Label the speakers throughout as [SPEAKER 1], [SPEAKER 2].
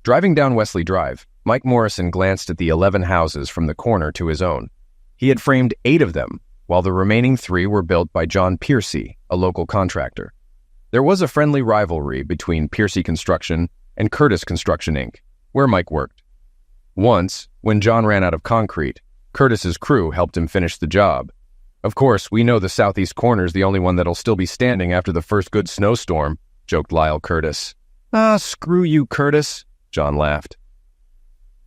[SPEAKER 1] Driving down Wesley Drive, Mike Morrison glanced at the 11 houses from the corner to his own. He had framed 8 of them, while the remaining 3 were built by John Piercy, a local contractor. There was a friendly rivalry between Piercy Construction and Curtis Construction, Inc., where Mike worked. Once, when John ran out of concrete, Curtis's crew helped him finish the job. Of course, we know the southeast corner's the only one that'll still be standing after the first good snowstorm, joked Lyle Curtis. Ah, screw you, Curtis, John laughed.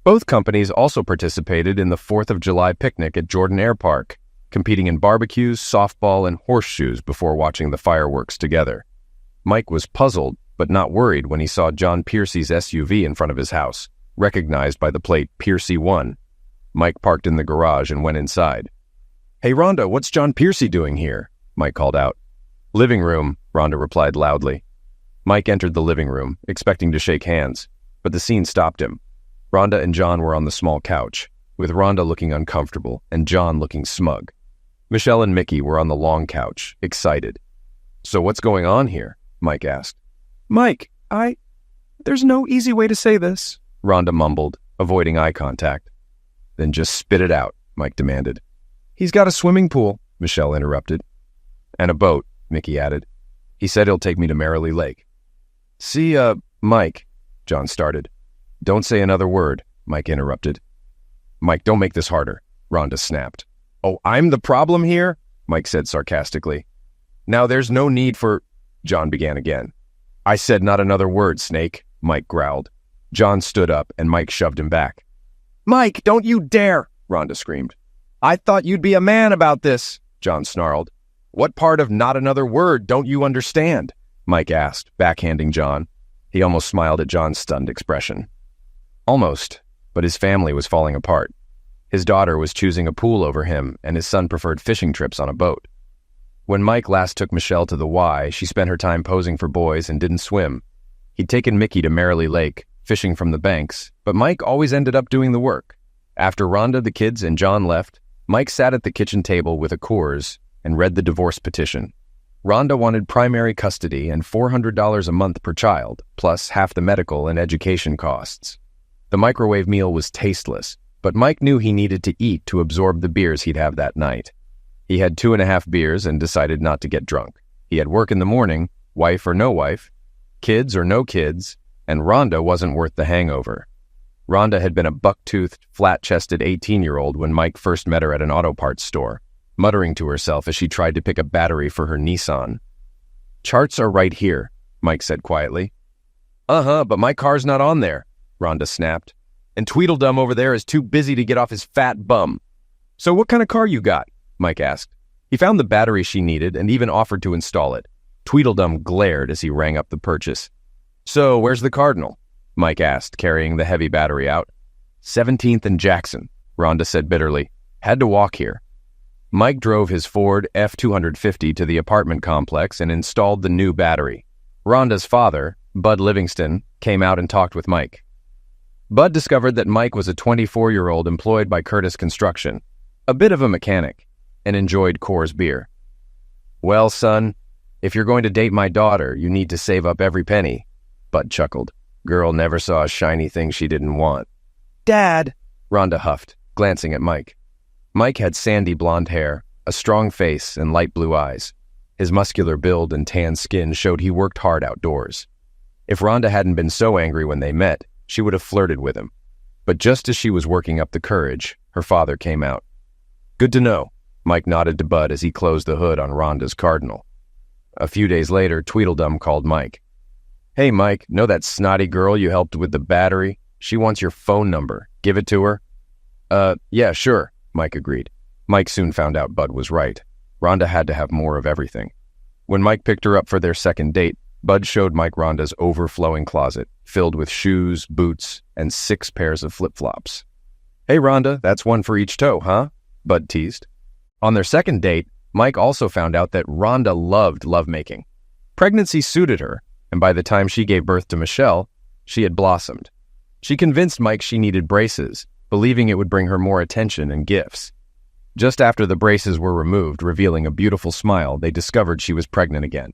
[SPEAKER 1] Both companies also participated in the 4th of July picnic at Jordan Air Park, competing in barbecues, softball, and horseshoes before watching the fireworks together. Mike was puzzled, but not worried when he saw John Piercy's SUV in front of his house, recognized by the plate Piercy 1. Mike parked in the garage and went inside. Hey, Rhonda, what's John Piercy doing here? Mike called out. Living room, Rhonda replied loudly. Mike entered the living room, expecting to shake hands, but the scene stopped him. Rhonda and John were on the small couch, with Rhonda looking uncomfortable and John looking smug. Michelle and Mickey were on the long couch, excited. So what's going on here? Mike asked. Mike, there's no easy way to say this, Rhonda mumbled, avoiding eye contact. Then just spit it out, Mike demanded. He's got a swimming pool, Michelle interrupted. And a boat, Mickey added. He said he'll take me to Merrily Lake. See, Mike, John started. Don't say another word, Mike interrupted. Mike, don't make this harder, Rhonda snapped. Oh, I'm the problem here? Mike said sarcastically. Now there's no need for... John began again. I said not another word, Snake, Mike growled. John stood up and Mike shoved him back. Mike, don't you dare, Rhonda screamed. I thought you'd be a man about this, John snarled. What part of not another word don't you understand? Mike asked, backhanding John. He almost smiled at John's stunned expression. Almost, but his family was falling apart. His daughter was choosing a pool over him, and his son preferred fishing trips on a boat. When Mike last took Michelle to the Y, she spent her time posing for boys and didn't swim. He'd taken Mickey to Merrily Lake, fishing from the banks, but Mike always ended up doing the work. After Rhonda, the kids, and John left, Mike sat at the kitchen table with a Coors and read the divorce petition. Rhonda wanted primary custody and $400 a month per child, plus half the medical and education costs. The microwave meal was tasteless, but Mike knew he needed to eat to absorb the beers he'd have that night. He had 2.5 beers and decided not to get drunk. He had work in the morning, wife or no wife, kids or no kids, and Rhonda wasn't worth the hangover. Rhonda had been a buck-toothed, flat-chested 18-year-old when Mike first met her at an auto parts store, muttering to herself as she tried to pick a battery for her Nissan. Charts are right here, Mike said quietly. But my car's not on there, Rhonda snapped. And Tweedledum over there is too busy to get off his fat bum. So what kind of car you got? Mike asked. He found the battery she needed and even offered to install it. Tweedledum glared as he rang up the purchase. So where's the Cardinal? Mike asked, carrying the heavy battery out. 17th and Jackson, Rhonda said bitterly. Had to walk here. Mike drove his Ford F-250 to the apartment complex and installed the new battery. Rhonda's father, Bud Livingston, came out and talked with Mike. Bud discovered that Mike was a 24-year-old employed by Curtis Construction, a bit of a mechanic, and enjoyed Coors beer. Well, son, if you're going to date my daughter, you need to save up every penny, Bud chuckled. Girl never saw a shiny thing she didn't want. Dad, Rhonda huffed, glancing at Mike. Mike had sandy blonde hair, a strong face, and light blue eyes. His muscular build and tan skin showed he worked hard outdoors. If Rhonda hadn't been so angry when they met, she would have flirted with him. But just as she was working up the courage, her father came out. Good to know, Mike nodded to Bud as he closed the hood on Rhonda's Cardinal. A few days later, Tweedledum called Mike. Hey, Mike, know that snotty girl you helped with the battery? She wants your phone number. Give it to her? Yeah, sure, Mike agreed. Mike soon found out Bud was right. Rhonda had to have more of everything. When Mike picked her up for their second date, Bud showed Mike Rhonda's overflowing closet, filled with shoes, boots, and 6 pairs of flip-flops. Hey, Rhonda, that's one for each toe, huh? Bud teased. On their second date, Mike also found out that Rhonda loved lovemaking. Pregnancy suited her, and by the time she gave birth to Michelle, she had blossomed. She convinced Mike she needed braces, believing it would bring her more attention and gifts. Just after the braces were removed, revealing a beautiful smile, they discovered she was pregnant again.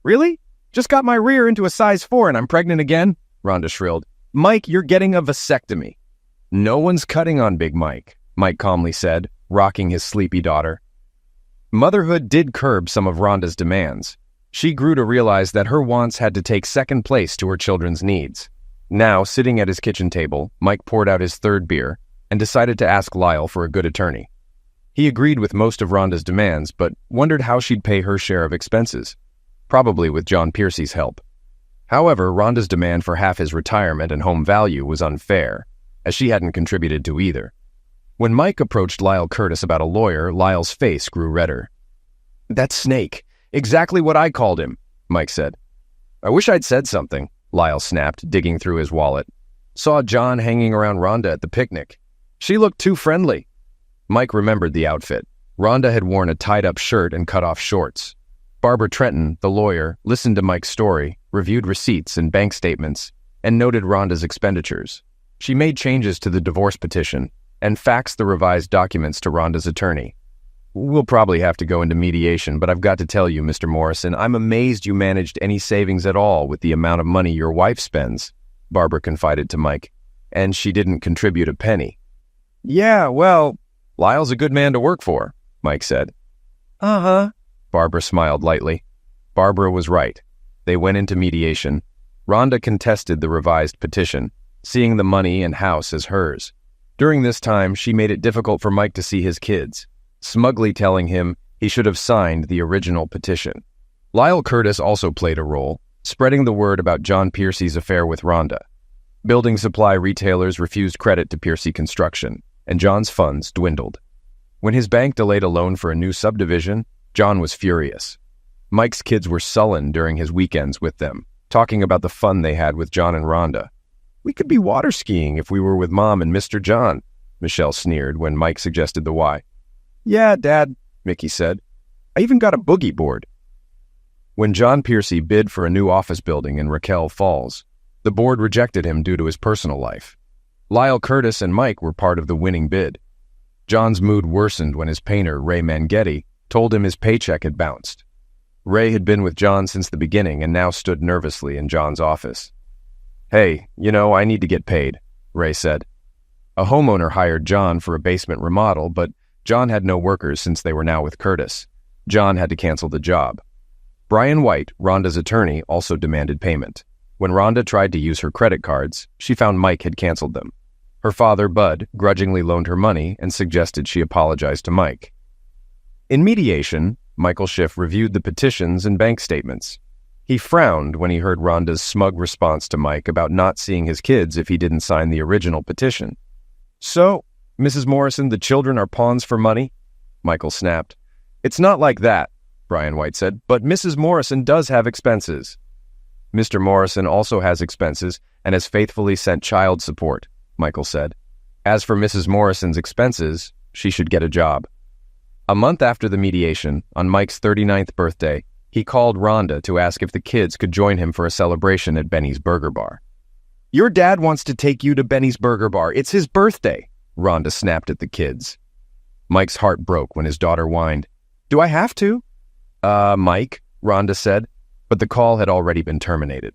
[SPEAKER 1] Really? Just got my rear into a size 4 and I'm pregnant again? Rhonda shrilled. Mike, you're getting a vasectomy. No one's cutting on Big Mike, Mike calmly said, rocking his sleepy daughter. Motherhood did curb some of Rhonda's demands. She grew to realize that her wants had to take second place to her children's needs. Now, sitting at his kitchen table, Mike poured out his third beer and decided to ask Lyle for a good attorney. He agreed with most of Rhonda's demands, but wondered how she'd pay her share of expenses, probably with John Piercy's help. However, Rhonda's demand for half his retirement and home value was unfair, as she hadn't contributed to either. When Mike approached Lyle Curtis about a lawyer, Lyle's face grew redder. "That snake. Exactly what I called him," Mike said. "I wish I'd said something," Lyle snapped, digging through his wallet. "Saw John hanging around Rhonda at the picnic. She looked too friendly." Mike remembered the outfit. Rhonda had worn a tied-up shirt and cut-off shorts. Barbara Trenton, the lawyer, listened to Mike's story, reviewed receipts and bank statements, and noted Rhonda's expenditures. She made changes to the divorce petition and faxed the revised documents to Rhonda's attorney. "We'll probably have to go into mediation, but I've got to tell you, Mr. Morrison, I'm amazed you managed any savings at all with the amount of money your wife spends," Barbara confided to Mike. "And she didn't contribute a penny." "Yeah, well, Lyle's a good man to work for," Mike said. "Uh-huh," Barbara smiled lightly. Barbara was right. They went into mediation. Rhonda contested the revised petition, seeing the money and house as hers. During this time, she made it difficult for Mike to see his kids, smugly telling him he should have signed the original petition. Lyle Curtis also played a role, spreading the word about John Piercy's affair with Rhonda. Building supply retailers refused credit to Piercy Construction, and John's funds dwindled. When his bank delayed a loan for a new subdivision, John was furious. Mike's kids were sullen during his weekends with them, talking about the fun they had with John and Rhonda. "We could be water skiing if we were with Mom and Mr. John," Michelle sneered when Mike suggested the why. "Yeah, Dad," Mickey said. "I even got a boogie board." When John Piercy bid for a new office building in Raquel Falls, the board rejected him due to his personal life. Lyle Curtis and Mike were part of the winning bid. John's mood worsened when his painter, Ray Mangetti, told him his paycheck had bounced. Ray had been with John since the beginning and now stood nervously in John's office. "Hey, I need to get paid," Ray said. A homeowner hired John for a basement remodel, but John had no workers since they were now with Curtis. John had to cancel the job. Brian White, Rhonda's attorney, also demanded payment. When Rhonda tried to use her credit cards, she found Mike had canceled them. Her father, Bud, grudgingly loaned her money and suggested she apologize to Mike. In mediation, Michael Schiff reviewed the petitions and bank statements. He frowned when he heard Rhonda's smug response to Mike about not seeing his kids if he didn't sign the original petition. "So, Mrs. Morrison, the children are pawns for money?" Michael snapped. "It's not like that," Brian White said, "but Mrs. Morrison does have expenses." "Mr. Morrison also has expenses and has faithfully sent child support," Michael said. "As for Mrs. Morrison's expenses, she should get a job." A month after the mediation, on Mike's 39th birthday, he called Rhonda to ask if the kids could join him for a celebration at Benny's Burger Bar. "Your dad wants to take you to Benny's Burger Bar. It's his birthday," Rhonda snapped at the kids. Mike's heart broke when his daughter whined, "Do I have to?" Mike," Rhonda said, but the call had already been terminated.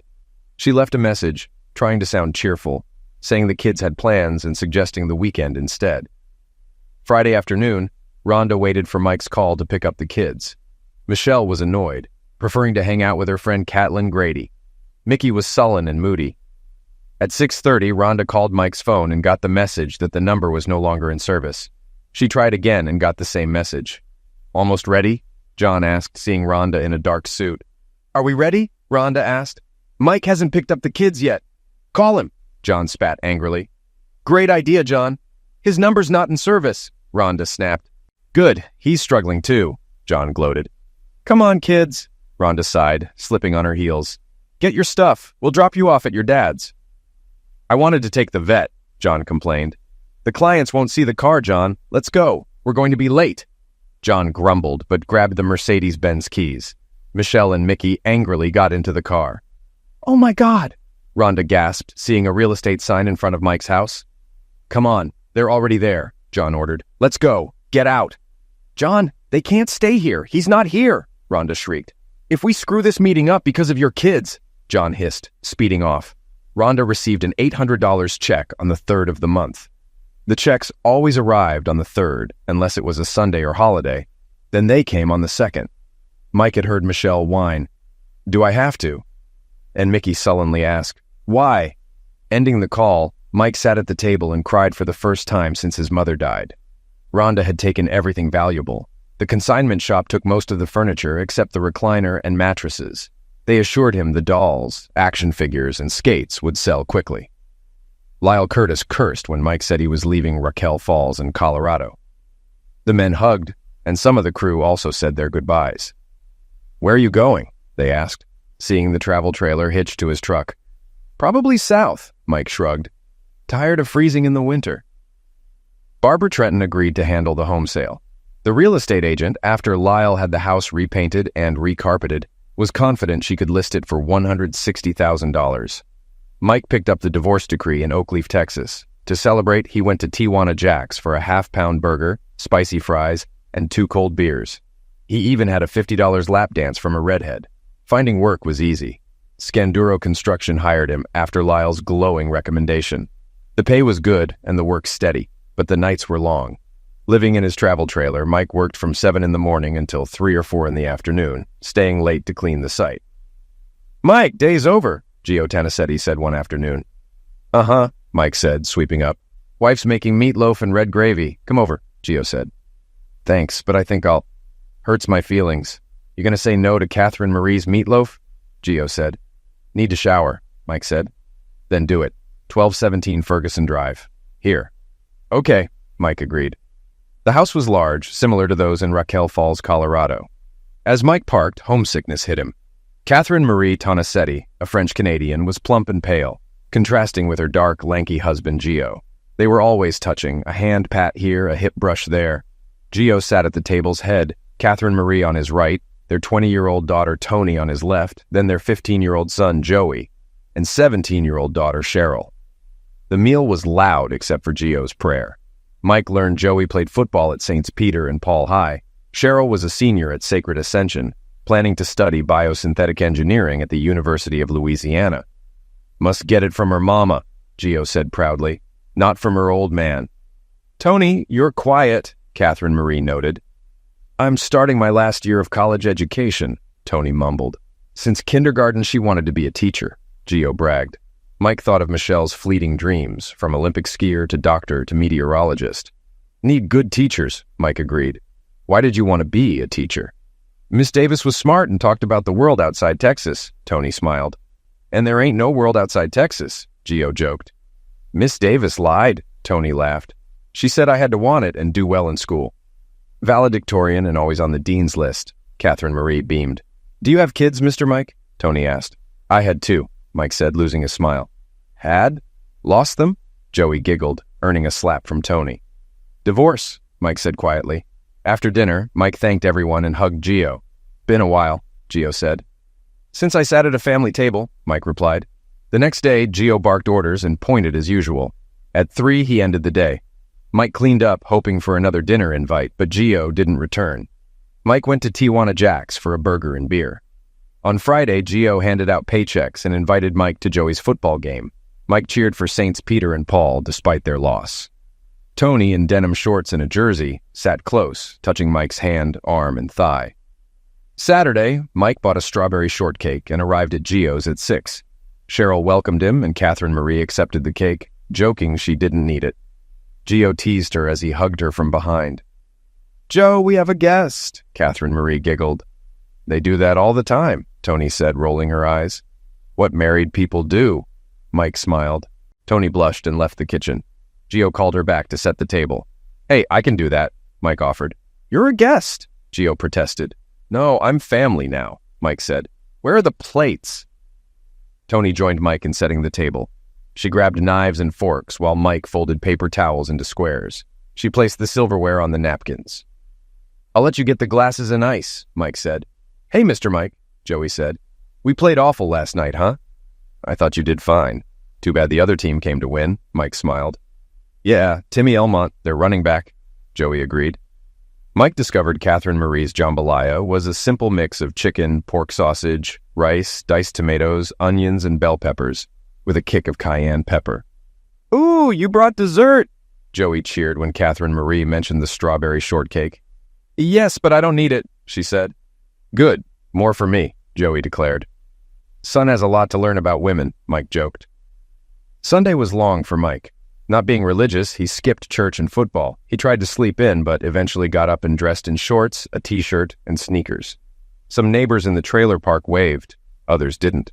[SPEAKER 1] She left a message, trying to sound cheerful, saying the kids had plans and suggesting the weekend instead. Friday afternoon, Rhonda waited for Mike's call to pick up the kids. Michelle was annoyed, preferring to hang out with her friend Catelyn Grady. Mickey was sullen and moody. At 6:30, Rhonda called Mike's phone and got the message that the number was no longer in service. She tried again and got the same message. "Almost ready?" John asked, seeing Rhonda in a dark suit. "Are we ready?" Rhonda asked. "Mike hasn't picked up the kids yet." "Call him," John spat angrily. "Great idea, John. His number's not in service," Rhonda snapped. "Good, he's struggling too," John gloated. "Come on, kids," Rhonda sighed, slipping on her heels. "Get your stuff. We'll drop you off at your dad's." "I wanted to take the vet," John complained. "The clients won't see the car, John. Let's go. We're going to be late." John grumbled, but grabbed the Mercedes-Benz keys. Michelle and Mickey angrily got into the car. "Oh my God," Rhonda gasped, seeing a real estate sign in front of Mike's house. "Come on, they're already there," John ordered. "Let's go. Get out." "John, they can't stay here. He's not here," Rhonda shrieked. "If we screw this meeting up because of your kids," John hissed, speeding off. Rhonda received an $800 check on the 3rd of the month. The checks always arrived on the 3rd, unless it was a Sunday or holiday. Then they came on the 2nd. Mike had heard Michelle whine, "Do I have to?" And Mickey sullenly asked, "Why?" Ending the call, Mike sat at the table and cried for the first time since his mother died. Rhonda had taken everything valuable. The consignment shop took most of the furniture except the recliner and mattresses. They assured him the dolls, action figures, and skates would sell quickly. Lyle Curtis cursed when Mike said he was leaving Raquel Falls in Colorado. The men hugged, and some of the crew also said their goodbyes. "Where are you going?" they asked, seeing the travel trailer hitched to his truck. "Probably south," Mike shrugged. "Tired of freezing in the winter." Barbara Trenton agreed to handle the home sale. The real estate agent, after Lyle had the house repainted and recarpeted, was confident she could list it for $160,000. Mike picked up the divorce decree in Oakleaf, Texas. To celebrate, he went to Tijuana Jack's for a half-pound burger, spicy fries, and 2 cold beers. He even had a $50 lap dance from a redhead. Finding work was easy. Scanduro Construction hired him after Lyle's glowing recommendation. The pay was good and the work steady, but the nights were long. Living in his travel trailer, Mike worked from 7 in the morning until 3 or 4 in the afternoon, staying late to clean the site. "Mike, day's over," Gio Tanasetti said one afternoon. "Uh-huh," Mike said, sweeping up. "Wife's making meatloaf and red gravy. Come over," Gio said. "Thanks, but I think I'll..." "Hurts my feelings. You gonna say no to Catherine Marie's meatloaf?" Gio said. "Need to shower," Mike said. "Then do it. 1217 Ferguson Drive. Here." "Okay," Mike agreed. The house was large, similar to those in Raquel Falls, Colorado. As Mike parked, homesickness hit him. Catherine Marie Tanasetti, a French-Canadian, was plump and pale, contrasting with her dark, lanky husband, Gio. They were always touching, a hand pat here, a hip brush there. Gio sat at the table's head, Catherine Marie on his right, their 20-year-old daughter Tony on his left, then their 15-year-old son Joey, and 17-year-old daughter Cheryl. The meal was loud except for Gio's prayer. Mike learned Joey played football at St. Peter and Paul High. Cheryl was a senior at Sacred Ascension, planning to study biosynthetic engineering at the University of Louisiana. "Must get it from her mama," Gio said proudly, "not from her old man." "Tony, you're quiet," Catherine Marie noted. "I'm starting my last year of college education," Tony mumbled. Since kindergarten, she wanted to be a teacher, Gio bragged. Mike thought of Michelle's fleeting dreams, from Olympic skier to doctor to meteorologist. "Need good teachers," Mike agreed. "Why did you want to be a teacher?" "Miss Davis was smart and talked about the world outside Texas," Tony smiled. "And there ain't no world outside Texas," Gio joked. "Miss Davis lied," Tony laughed. "She said I had to want it and do well in school." "Valedictorian and always on the dean's list," Catherine Marie beamed. "Do you have kids, Mr. Mike?" Tony asked. "I had 2, Mike said, losing his smile. "Had? Lost them?" Joey giggled, earning a slap from Tony. "Divorce," Mike said quietly. After dinner, Mike thanked everyone and hugged Gio. "Been a while," Gio said. "Since I sat at a family table," Mike replied. The next day, Gio barked orders and pointed as usual. At 3, he ended the day. Mike cleaned up, hoping for another dinner invite, but Gio didn't return. Mike went to Tijuana Jack's for a burger and beer. On Friday, Gio handed out paychecks and invited Mike to Joey's football game. Mike cheered for Saints Peter and Paul despite their loss. Tony, in denim shorts and a jersey, sat close, touching Mike's hand, arm, and thigh. Saturday, Mike bought a strawberry shortcake and arrived at Gio's at 6. Cheryl welcomed him and Catherine Marie accepted the cake, joking she didn't need it. Gio teased her as he hugged her from behind. "Joe, we have a guest," Catherine Marie giggled. "They do that all the time," Tony said, rolling her eyes. "What married people do," Mike smiled. Tony blushed and left the kitchen. Gio called her back to set the table. "Hey, I can do that," Mike offered. "You're a guest," Gio protested. "No, I'm family now," Mike said. "Where are the plates?" Tony joined Mike in setting the table. She grabbed knives and forks while Mike folded paper towels into squares. She placed the silverware on the napkins. "I'll let you get the glasses and ice," Mike said. "Hey, Mr. Mike," Joey said. "We played awful last night, huh?" "I thought you did fine. Too bad the other team came to win," Mike smiled. "Yeah, Timmy Elmont, their running back," Joey agreed. Mike discovered Catherine Marie's jambalaya was a simple mix of chicken, pork sausage, rice, diced tomatoes, onions, and bell peppers. with a kick of cayenne pepper. "Ooh, you brought dessert!" Joey cheered when Catherine Marie mentioned the strawberry shortcake. "Yes, but I don't need it," she said. "Good. More for me," Joey declared. "Son has a lot to learn about women," Mike joked. Sunday was long for Mike. Not being religious, he skipped church and football. He tried to sleep in, but eventually got up and dressed in shorts, a t-shirt, and sneakers. Some neighbors in the trailer park waved. Others didn't.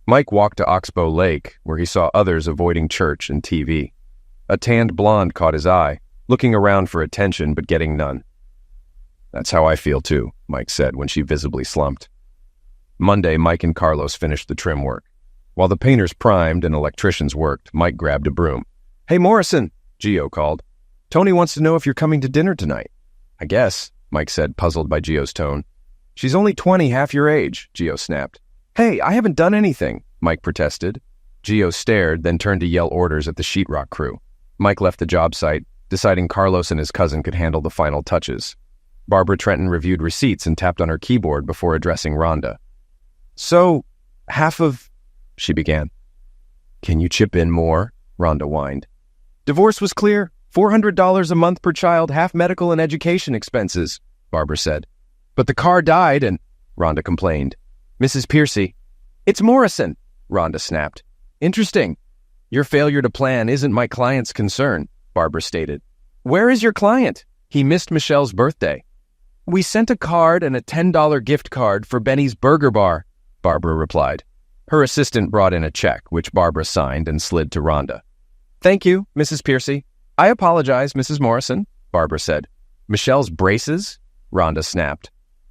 [SPEAKER 1] Mike walked to Oxbow Lake, where he saw others avoiding church and TV. A tanned blonde caught his eye, looking around for attention but getting none. "That's how I feel too," Mike said when she visibly slumped. Monday, Mike and Carlos finished the trim work. While the painters primed and electricians worked, Mike grabbed a broom. "Hey, Morrison," Gio called. "Tony wants to know if you're coming to dinner tonight." "I guess," Mike said, puzzled by Gio's tone. "She's only 20, half your age," Gio snapped. "Hey, I haven't done anything," Mike protested. Gio stared, then turned to yell orders at the sheetrock crew. Mike left the job site, deciding Carlos and his cousin could handle the final touches. Barbara Trenton reviewed receipts and tapped on her keyboard before addressing Rhonda. "So, half of—" she began. "Can you chip in more?" Rhonda whined. "Divorce was clear. $400 a month per child, half medical and education expenses," Barbara said. "But the car died and—" Rhonda complained. "Mrs. Piercy." "It's Morrison," Rhonda snapped. "Interesting. Your failure to plan isn't my client's concern," Barbara stated. "Where is your client? He missed Michelle's birthday." "We sent a card and a $10 gift card for Benny's Burger Bar," Barbara replied. Her assistant brought in a check, which Barbara signed and slid to Rhonda. "Thank you, Mrs. Piercy." "I apologize, Mrs. Morrison," Barbara said. "Michelle's braces?" Rhonda snapped.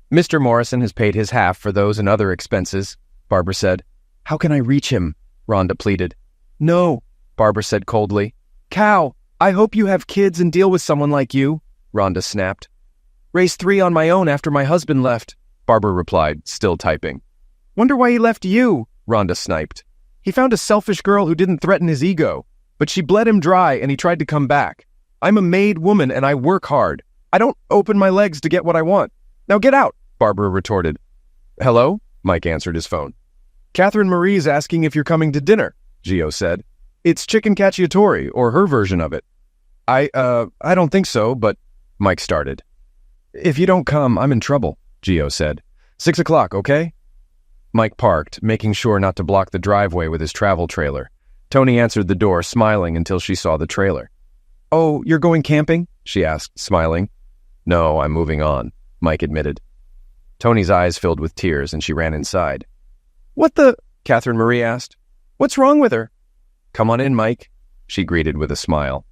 [SPEAKER 1] "Mr. Morrison has paid his half for those and other expenses," Barbara said. "How can I reach him?" Rhonda pleaded. "No," Barbara said coldly. "Cow, I hope you have kids and deal with someone like you," Rhonda snapped. "Raised 3 on my own after my husband left," Barbara replied, still typing. "Wonder why he left you," Rhonda sniped. "He found a selfish girl who didn't threaten his ego, but she bled him dry and he tried to come back. I'm a made woman and I work hard. I don't open my legs to get what I want. Now get out," Barbara retorted. "Hello?" Mike answered his phone. "Catherine Marie's asking if you're coming to dinner," Gio said. "It's chicken cacciatore, or her version of it." I don't think so, but—" Mike started. "If you don't come, I'm in trouble," Gio said. 6 o'clock, okay?" Mike parked, making sure not to block the driveway with his travel trailer. Tony answered the door, smiling until she saw the trailer. "Oh, you're going camping?" she asked, smiling. "No, I'm moving on," Mike admitted. Tony's eyes filled with tears and she ran inside. "What the—" Catherine Marie asked. "What's wrong with her?" "Come on in, Mike," she greeted with a smile.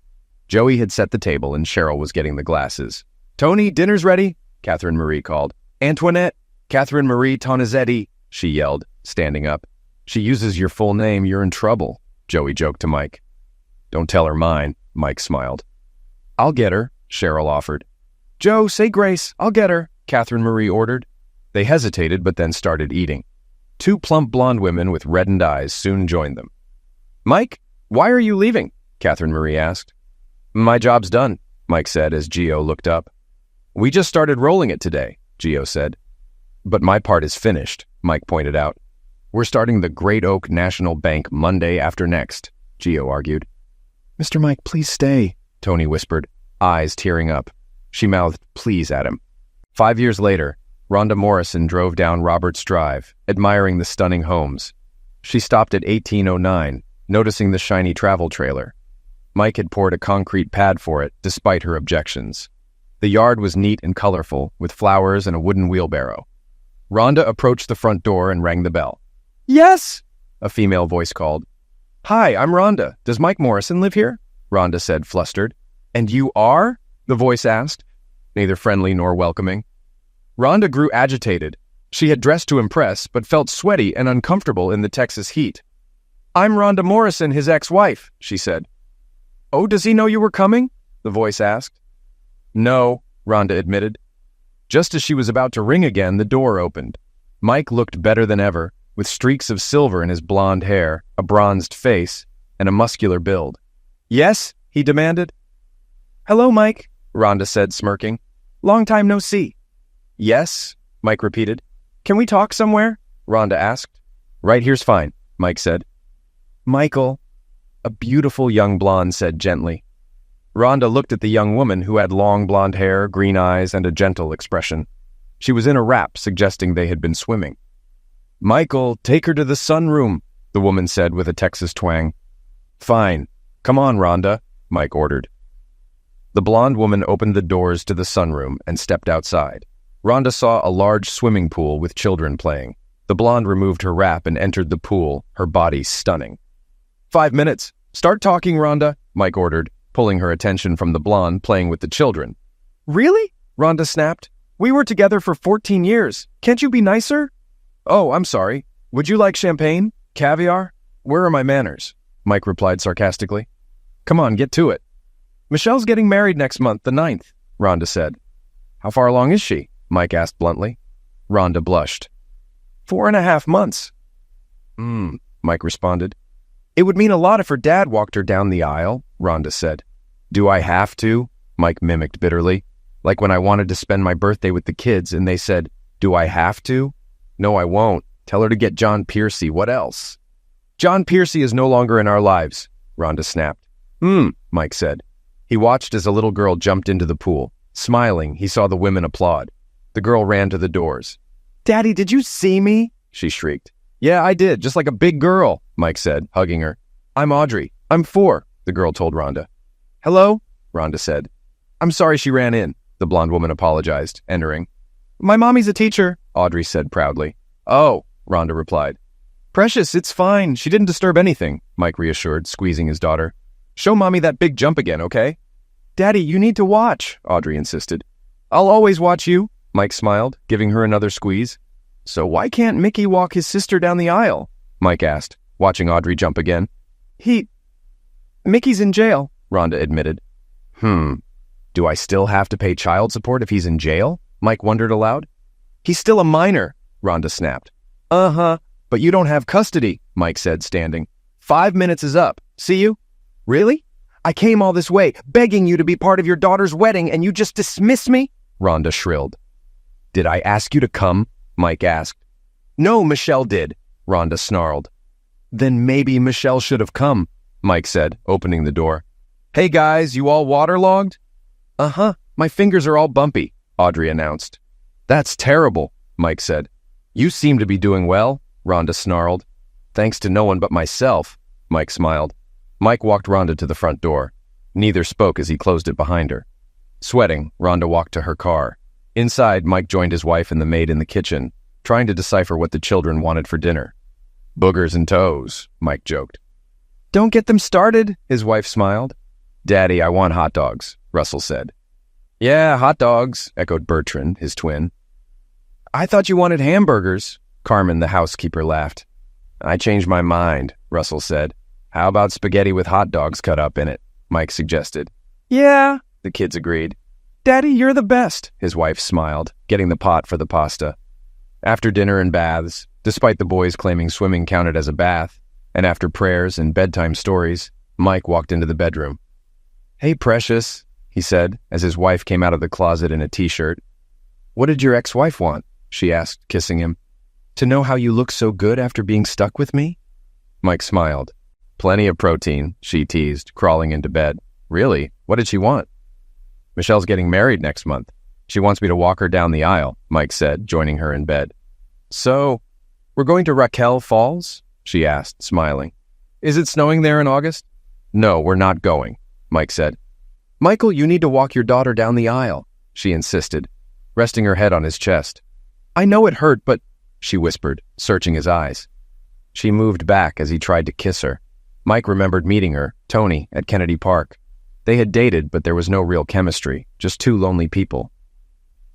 [SPEAKER 1] Joey had set the table and Cheryl was getting the glasses. "Tony, dinner's ready," Catherine Marie called. "Antoinette, Catherine Marie Tonizetti," she yelled, standing up. "She uses your full name, you're in trouble," Joey joked to Mike. "Don't tell her mine," Mike smiled. "I'll get her," Cheryl offered. "Joe, say grace, I'll get her," Catherine Marie ordered. They hesitated but then started eating. 2 plump blonde women with reddened eyes soon joined them. "Mike, why are you leaving?" Catherine Marie asked. "My job's done," Mike said as Gio looked up. "We just started rolling it today," Gio said. "But my part is finished," Mike pointed out. "We're starting the Great Oak National Bank Monday after next," Gio argued. "Mr. Mike, please stay," Tony whispered, eyes tearing up. She mouthed please at him. 5 years later, Rhonda Morrison drove down Roberts Drive, admiring the stunning homes. She stopped at 1809, noticing the shiny travel trailer. Mike had poured a concrete pad for it, despite her objections. The yard was neat and colorful, with flowers and a wooden wheelbarrow. Rhonda approached the front door and rang the bell. "Yes!" a female voice called. "Hi, I'm Rhonda. Does Mike Morrison live here?" Rhonda said, flustered. "And you are?" the voice asked, neither friendly nor welcoming. Rhonda grew agitated. She had dressed to impress, but felt sweaty and uncomfortable in the Texas heat. "I'm Rhonda Morrison, his ex-wife," she said. "Oh, does he know you were coming?" the voice asked. "No," Rhonda admitted. Just as she was about to ring again, the door opened. Mike looked better than ever, with streaks of silver in his blonde hair, a bronzed face, and a muscular build. "Yes?" he demanded. "Hello, Mike," Rhonda said, smirking. "Long time no see." "Yes?" Mike repeated. "Can we talk somewhere?" Rhonda asked. "Right here's fine," Mike said. Michael, a beautiful young blonde said gently. Rhonda looked at the young woman who had long blonde hair, green eyes, and a gentle expression. She was in a wrap, suggesting they had been swimming. Michael, take her to the sunroom, the woman said with a Texas twang. Fine. Come on, Rhonda, Mike ordered. The blonde woman opened the doors to the sunroom and stepped outside. Rhonda saw a large swimming pool with children playing. The blonde removed her wrap and entered the pool, her body stunning. 5 minutes. Start talking, Rhonda, Mike ordered, pulling her attention from the blonde playing with the children. Really? Rhonda snapped. We were together for 14 years. Can't you be nicer? Oh, I'm sorry. Would you like champagne? Caviar? Where are my manners? Mike replied sarcastically. Come on, get to it. Michelle's getting married next month, the 9th, Rhonda said. How far along is she? Mike asked bluntly. Rhonda blushed. 4.5 months. Mike responded. It would mean a lot if her dad walked her down the aisle, Rhonda said. Do I have to? Mike mimicked bitterly. Like when I wanted to spend my birthday with the kids and they said, do I have to? No, I won't. Tell her to get John Piercy. What else? John Piercy is no longer in our lives, Rhonda snapped. Mike said. He watched as a little girl jumped into the pool. Smiling, he saw the women applaud. The girl ran to the doors. Daddy, did you see me? She shrieked. Yeah, I did, just like a big girl, Mike said, hugging her. I'm Audrey. I'm 4, the girl told Rhonda. Hello, Rhonda said. I'm sorry she ran in, the blonde woman apologized, entering. My mommy's a teacher, Audrey said proudly. Oh, Rhonda replied. Precious, it's fine. She didn't disturb anything, Mike reassured, squeezing his daughter. Show mommy that big jump again, okay? Daddy, you need to watch, Audrey insisted. I'll always watch you, Mike smiled, giving her another squeeze. So why can't Mickey walk his sister down the aisle? Mike asked, watching Audrey jump again. Mickey's in jail, Rhonda admitted. Do I still have to pay child support if he's in jail? Mike wondered aloud. He's still a minor, Rhonda snapped. But you don't have custody, Mike said, standing. 5 minutes is up. See you? Really? I came all this way, begging you to be part of your daughter's wedding, and you just dismiss me? Rhonda shrilled. Did I ask you to come? Mike asked. No, Michelle did, Rhonda snarled. Then maybe Michelle should have come, Mike said, opening the door. Hey guys, you all waterlogged? My fingers are all bumpy, Audrey announced. That's terrible, Mike said. You seem to be doing well, Rhonda snarled. Thanks to no one but myself, Mike smiled. Mike walked Rhonda to the front door. Neither spoke as he closed it behind her. Sweating, Rhonda walked to her car. Inside, Mike joined his wife and the maid in the kitchen, trying to decipher what the children wanted for dinner. Boogers and toes, Mike joked. Don't get them started, his wife smiled. Daddy, I want hot dogs, Russell said. Yeah, hot dogs, echoed Bertrand, his twin. I thought you wanted hamburgers, Carmen, the housekeeper, laughed. I changed my mind, Russell said. How about spaghetti with hot dogs cut up in it? Mike suggested. Yeah, the kids agreed. Daddy, you're the best, his wife smiled, getting the pot for the pasta. After dinner and baths, despite the boys claiming swimming counted as a bath, and after prayers and bedtime stories, Mike walked into the bedroom. Hey, Precious, he said, as his wife came out of the closet in a t-shirt. What did your ex-wife want? She asked, kissing him. To know how you look so good after being stuck with me? Mike smiled. Plenty of protein, she teased, crawling into bed. Really? What did she want? Michelle's getting married next month. She wants me to walk her down the aisle, Mike said, joining her in bed. So, we're going to Raquel Falls? She asked, smiling. Is it snowing there in August? No, we're not going, Mike said. Michael, you need to walk your daughter down the aisle, she insisted, resting her head on his chest. I know it hurt, but, she whispered, searching his eyes. She moved back as he tried to kiss her. Mike remembered meeting her, Tony, at Kennedy Park. They had dated, but there was no real chemistry, just two lonely people.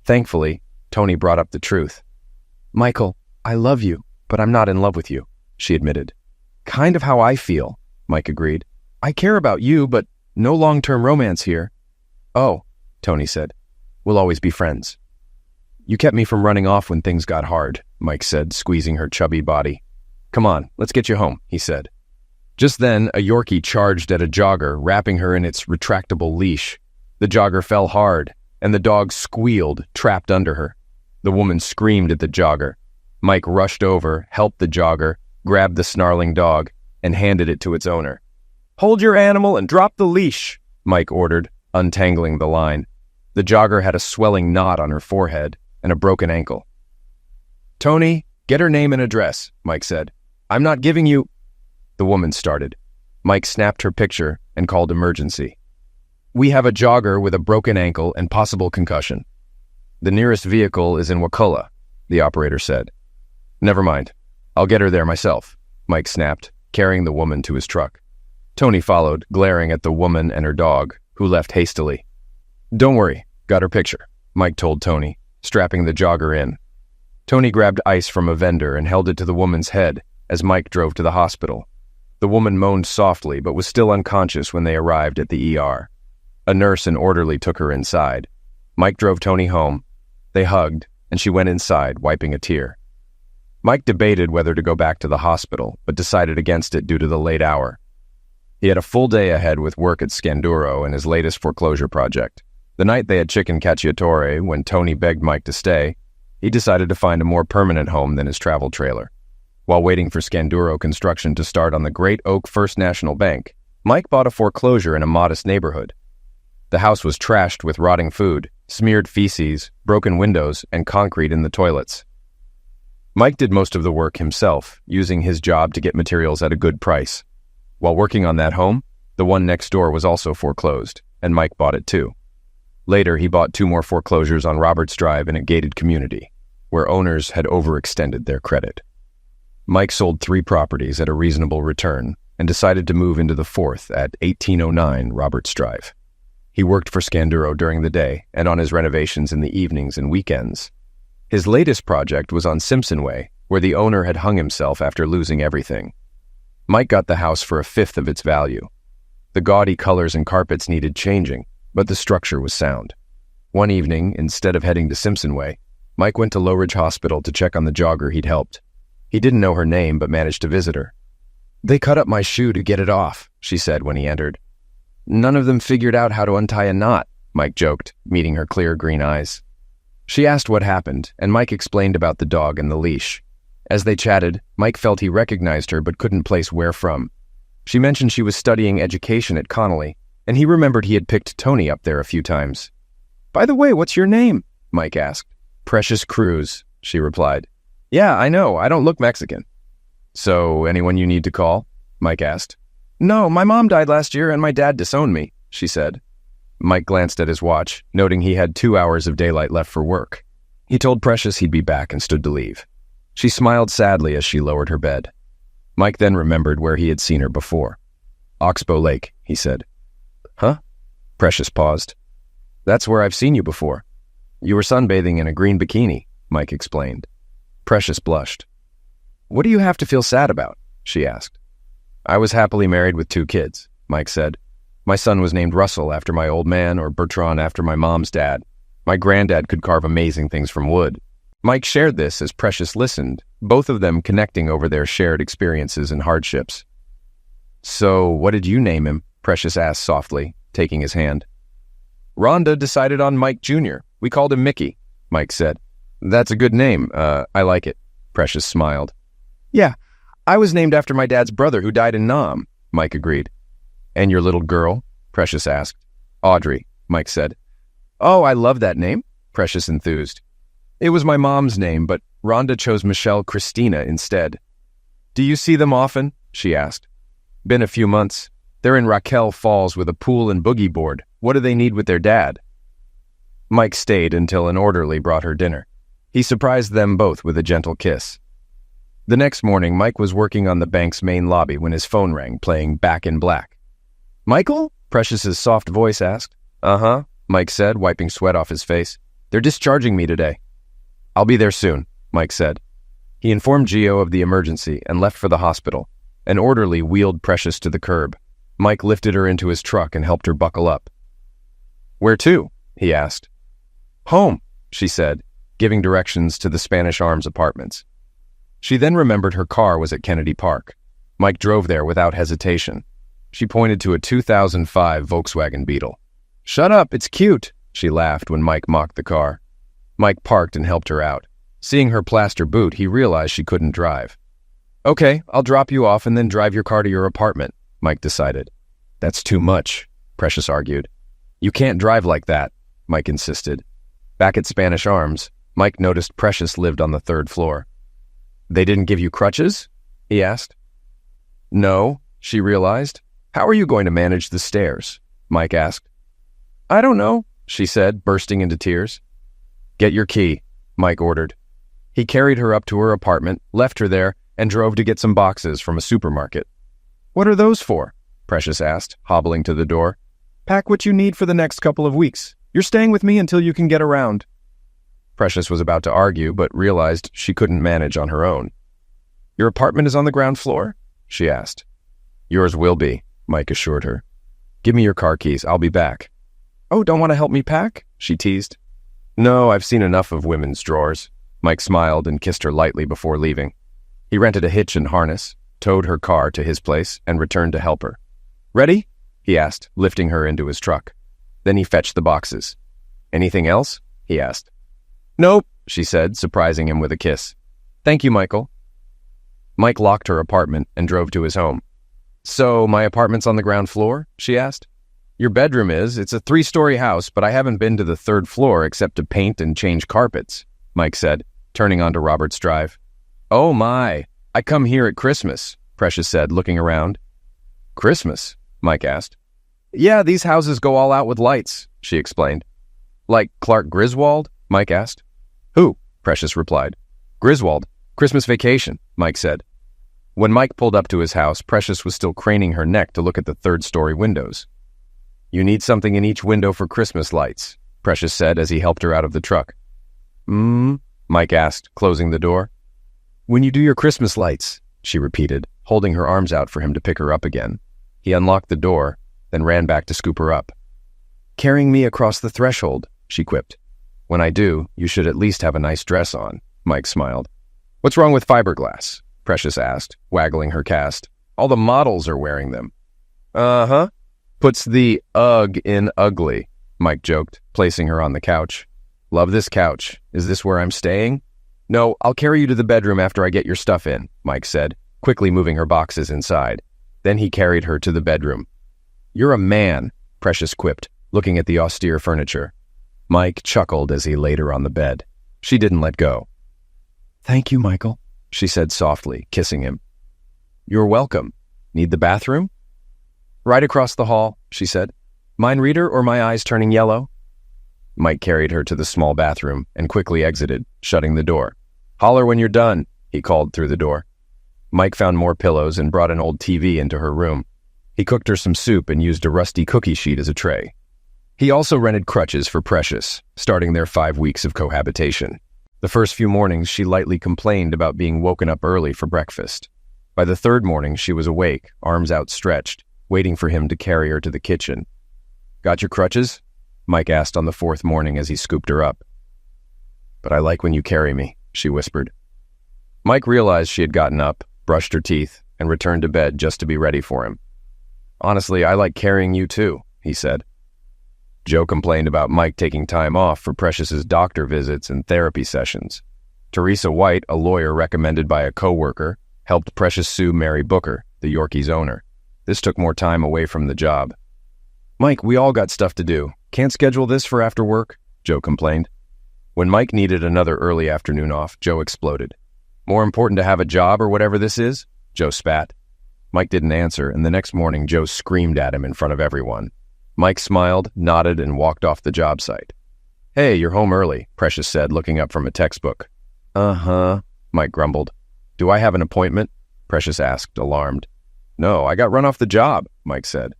[SPEAKER 1] Thankfully, Tony brought up the truth. Michael, I love you, but I'm not in love with you, she admitted. Kind of how I feel, Mike agreed. I care about you, but no long-term romance here. Oh, Tony said. We'll always be friends. You kept me from running off when things got hard, Mike said, squeezing her chubby body. Come on, let's get you home, he said. Just then, a Yorkie charged at a jogger, wrapping her in its retractable leash. The jogger fell hard, and the dog squealed, trapped under her. The woman screamed at the jogger. Mike rushed over, helped the jogger, grabbed the snarling dog, and handed it to its owner. "Hold your animal and drop the leash," Mike ordered, untangling the line. The jogger had a swelling knot on her forehead and a broken ankle. "Tony, get her name and address," Mike said. "I'm not giving you—" The woman started. Mike snapped her picture and called emergency. "We have a jogger with a broken ankle and possible concussion. The nearest vehicle is in Wakulla," the operator said. "Never mind. I'll get her there myself," Mike snapped, carrying the woman to his truck. Tony followed, glaring at the woman and her dog, who left hastily. "Don't worry, got her picture," Mike told Tony, strapping the jogger in. Tony grabbed ice from a vendor and held it to the woman's head as Mike drove to the hospital. The woman moaned softly but was still unconscious when they arrived at the ER. A nurse and orderly took her inside. Mike drove Tony home. They hugged, and she went inside, wiping a tear. Mike debated whether to go back to the hospital, but decided against it due to the late hour. He had a full day ahead with work at Scanduro and his latest foreclosure project. The night they had chicken cacciatore, when Tony begged Mike to stay, he decided to find a more permanent home than his travel trailer. While waiting for Scanduro construction to start on the Great Oak First National Bank, Mike bought a foreclosure in a modest neighborhood. The house was trashed with rotting food, smeared feces, broken windows, and concrete in the toilets. Mike did most of the work himself, using his job to get materials at a good price. While working on that home, the one next door was also foreclosed, and Mike bought it too. Later, he bought 2 more foreclosures on Roberts Drive in a gated community, where owners had overextended their credit. Mike sold 3 properties at a reasonable return and decided to move into the 4th at 1809 Roberts Drive. He worked for Scanduro during the day and on his renovations in the evenings and weekends. His latest project was on Simpson Way, where the owner had hung himself after losing everything. Mike got the house for 1/5 of its value. The gaudy colors and carpets needed changing, but the structure was sound. One evening, instead of heading to Simpson Way, Mike went to Low Ridge Hospital to check on the jogger he'd helped. He didn't know her name, but managed to visit her. "They cut up my shoe to get it off," she said when he entered. "None of them figured out how to untie a knot," Mike joked, meeting her clear green eyes. She asked what happened, and Mike explained about the dog and the leash. As they chatted, Mike felt he recognized her but couldn't place where from. She mentioned she was studying education at Connolly, and he remembered he had picked Tony up there a few times. "By the way, what's your name?" Mike asked. "Precious Cruz," she replied. "Yeah, I know. I don't look Mexican." "So, anyone you need to call?" Mike asked. "No, my mom died last year and my dad disowned me," she said. Mike glanced at his watch, noting he had 2 hours of daylight left for work. He told Precious he'd be back and stood to leave. She smiled sadly as she lowered her bed. Mike then remembered where he had seen her before. "Oxbow Lake," he said. "Huh?" Precious paused. "That's where I've seen you before. You were sunbathing in a green bikini," Mike explained. Precious blushed. "What do you have to feel sad about?" she asked. "I was happily married with 2 kids," Mike said. "My son was named Russell after my old man or Bertrand after my mom's dad. My granddad could carve amazing things from wood." Mike shared this as Precious listened, both of them connecting over their shared experiences and hardships. "So, what did you name him?" Precious asked softly, taking his hand. "Rhonda decided on Mike Jr. We called him Mickey," Mike said. "That's a good name. I like it." Precious smiled. "Yeah, I was named after my dad's brother who died in Nam," Mike agreed. "And your little girl?" Precious asked. "Audrey," Mike said. "Oh, I love that name," Precious enthused. "It was my mom's name, but Rhonda chose Michelle Christina instead." "Do you see them often?" she asked. "Been a few months. They're in Raquel Falls with a pool and boogie board. What do they need with their dad?" Mike stayed until an orderly brought her dinner. He surprised them both with a gentle kiss. The next morning, Mike was working on the bank's main lobby when his phone rang, playing Back in Black. "Michael?" Precious's soft voice asked. "Uh-huh," Mike said, wiping sweat off his face. "They're discharging me today." "I'll be there soon," Mike said. He informed Gio of the emergency and left for the hospital. An orderly wheeled Precious to the curb. Mike lifted her into his truck and helped her buckle up. "Where to?" he asked. "Home," she said, giving directions to the Spanish Arms apartments. She then remembered her car was at Kennedy Park. Mike drove there without hesitation. She pointed to a 2005 Volkswagen Beetle. "Shut up, it's cute," she laughed when Mike mocked the car. Mike parked and helped her out. Seeing her plaster boot, he realized she couldn't drive. Okay, I'll drop you off and then drive your car to your apartment, Mike decided. That's too much, Precious argued. You can't drive like that, Mike insisted. Back at Spanish Arms, Mike noticed Precious lived on the 3rd floor. They didn't give you crutches? He asked. No, she realized. How are you going to manage the stairs? Mike asked. I don't know, she said, bursting into tears. Get your key, Mike ordered. He carried her up to her apartment, left her there, and drove to get some boxes from a supermarket. What are those for? Precious asked, hobbling to the door. Pack what you need for the next couple of weeks. You're staying with me until you can get around. Precious was about to argue, but realized she couldn't manage on her own. Your apartment is on the ground floor? She asked. Yours will be, Mike assured her. Give me your car keys. I'll be back. Oh, don't want to help me pack? She teased. No, I've seen enough of women's drawers. Mike smiled and kissed her lightly before leaving. He rented a hitch and harness, towed her car to his place, and returned to help her. Ready? He asked, lifting her into his truck. Then he fetched the boxes. Anything else? He asked. Nope, she said, surprising him with a kiss. Thank you, Michael. Mike locked her apartment and drove to his home. So, my apartment's on the ground floor? She asked. Your bedroom is. It's a 3-story house, but I haven't been to the 3rd floor except to paint and change carpets, Mike said, turning onto Robert's Drive. Oh my, I come here at Christmas, Precious said, looking around. Christmas? Mike asked. Yeah, these houses go all out with lights, she explained. Like Clark Griswold? Mike asked. Who? Precious replied. Griswold. Christmas Vacation, Mike said. When Mike pulled up to his house, Precious was still craning her neck to look at the 3rd-story windows. You need something in each window for Christmas lights, Precious said as he helped her out of the truck. Mike asked, closing the door. When you do your Christmas lights, she repeated, holding her arms out for him to pick her up again. He unlocked the door, then ran back to scoop her up. Carrying me across the threshold, she quipped. When I do, you should at least have a nice dress on, Mike smiled. What's wrong with fiberglass? Precious asked, waggling her cast. All the models are wearing them. Uh-huh. Puts the ugh in ugly, Mike joked, placing her on the couch. Love this couch. Is this where I'm staying? No, I'll carry you to the bedroom after I get your stuff in, Mike said, quickly moving her boxes inside. Then he carried her to the bedroom. You're a man, Precious quipped, looking at the austere furniture. Mike chuckled as he laid her on the bed. She didn't let go. Thank you, Michael, she said softly, kissing him. You're welcome. Need the bathroom? Right across the hall, she said. Mind reader or my eyes turning yellow? Mike carried her to the small bathroom and quickly exited, shutting the door. Holler when you're done, he called through the door. Mike found more pillows and brought an old TV into her room. He cooked her some soup and used a rusty cookie sheet as a tray. He also rented crutches for Precious, starting their 5 weeks of cohabitation. The first few mornings, she lightly complained about being woken up early for breakfast. By the 3rd morning, she was awake, arms outstretched, waiting for him to carry her to the kitchen. Got your crutches? Mike asked on the 4th morning as he scooped her up. But I like when you carry me, she whispered. Mike realized she had gotten up, brushed her teeth, and returned to bed just to be ready for him. Honestly, I like carrying you too, he said. Joe complained about Mike taking time off for Precious's doctor visits and therapy sessions. Teresa White, a lawyer recommended by a coworker, helped Precious sue Mary Booker, the Yorkie's owner. This took more time away from the job. Mike, we all got stuff to do. Can't schedule this for after work, Joe complained. When Mike needed another early afternoon off, Joe exploded. More important to have a job or whatever this is? Joe spat. Mike didn't answer, and the next morning Joe screamed at him in front of everyone. Mike smiled, nodded, and walked off the job site. Hey, you're home early, Precious said, looking up from a textbook. Uh-huh, Mike grumbled. Do I have an appointment? Precious asked, alarmed. No, I got run off the job, Mike said.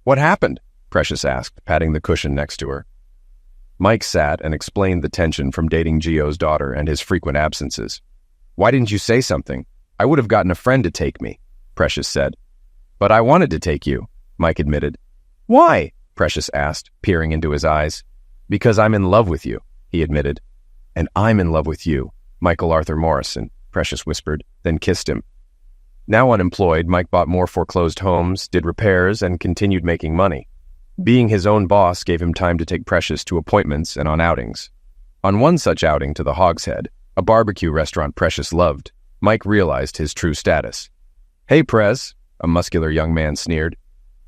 [SPEAKER 1] What happened? Precious asked, patting the cushion next to her. Mike sat and explained the tension from dating Gio's daughter and his frequent absences. Why didn't you say something? I would have gotten a friend to take me, Precious said. But I wanted to take you, Mike admitted. Why? Precious asked, peering into his eyes. Because I'm in love with you, he admitted. And I'm in love with you, Michael Arthur Morrison, Precious whispered, then kissed him. Now unemployed, Mike bought more foreclosed homes, did repairs, and continued making money. Being his own boss gave him time to take Precious to appointments and on outings. On one such outing to the Hogshead, a barbecue restaurant Precious loved, Mike realized his true status. "Hey, Prez," a muscular young man sneered.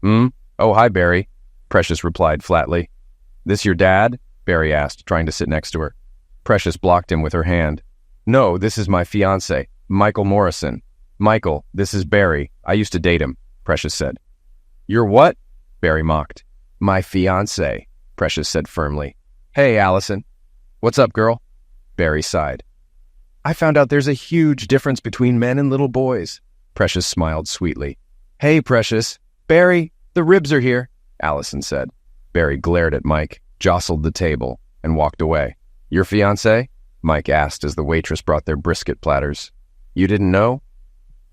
[SPEAKER 1] Oh, hi, Barry," Precious replied flatly. "This your dad?" Barry asked, trying to sit next to her. Precious blocked him with her hand. "No, this is my fiancé, Michael Morrison." "Michael, this is Barry. I used to date him," Precious said. "You're what?" Barry mocked. "My fiancé," Precious said firmly. "Hey, Allison." "What's up, girl?" Barry sighed. "I found out there's a huge difference between men and little boys." Precious smiled sweetly. "Hey, Precious. Barry, the ribs are here," Allison said. Barry glared at Mike, jostled the table, and walked away. "Your fiancé?" Mike asked as the waitress brought their brisket platters. "You didn't know?"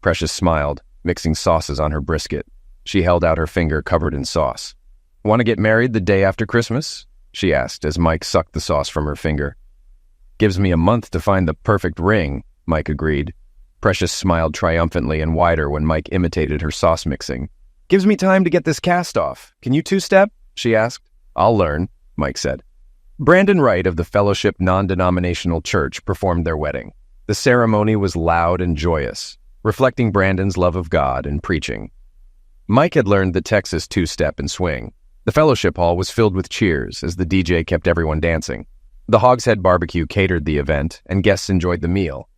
[SPEAKER 1] Precious smiled, mixing sauces on her brisket. She held out her finger covered in sauce. "Want to get married the day after Christmas?" she asked as Mike sucked the sauce from her finger. "Gives me a month to find the perfect ring," Mike agreed. Precious smiled triumphantly and wider when Mike imitated her sauce mixing. "Gives me time to get this cast off. Can you two-step?" she asked. "I'll learn," Mike said. Brandon Wright of the Fellowship Non-Denominational Church performed their wedding. The ceremony was loud and joyous, reflecting Brandon's love of God and preaching. Mike had learned the Texas two-step and swing. The fellowship hall was filled with cheers as the DJ kept everyone dancing. The Hogshead Barbecue catered the event, and guests enjoyed the meal.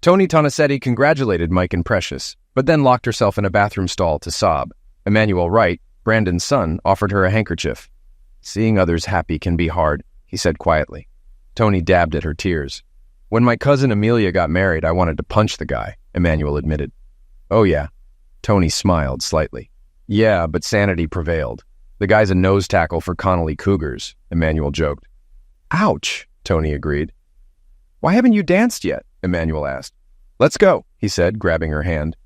[SPEAKER 1] Tony Tonasetti congratulated Mike and Precious, but then locked herself in a bathroom stall to sob. Emmanuel Wright, Brandon's son, offered her a handkerchief. "Seeing others happy can be hard," he said quietly. Tony dabbed at her tears. "When my cousin Amelia got married, I wanted to punch the guy," Emmanuel admitted. "Oh yeah." Tony smiled slightly. "Yeah, but sanity prevailed. The guy's a nose tackle for Connolly Cougars," Emmanuel joked. "Ouch," Tony agreed. "Why haven't you danced yet?" Emmanuel asked. "Let's go," he said, grabbing her hand.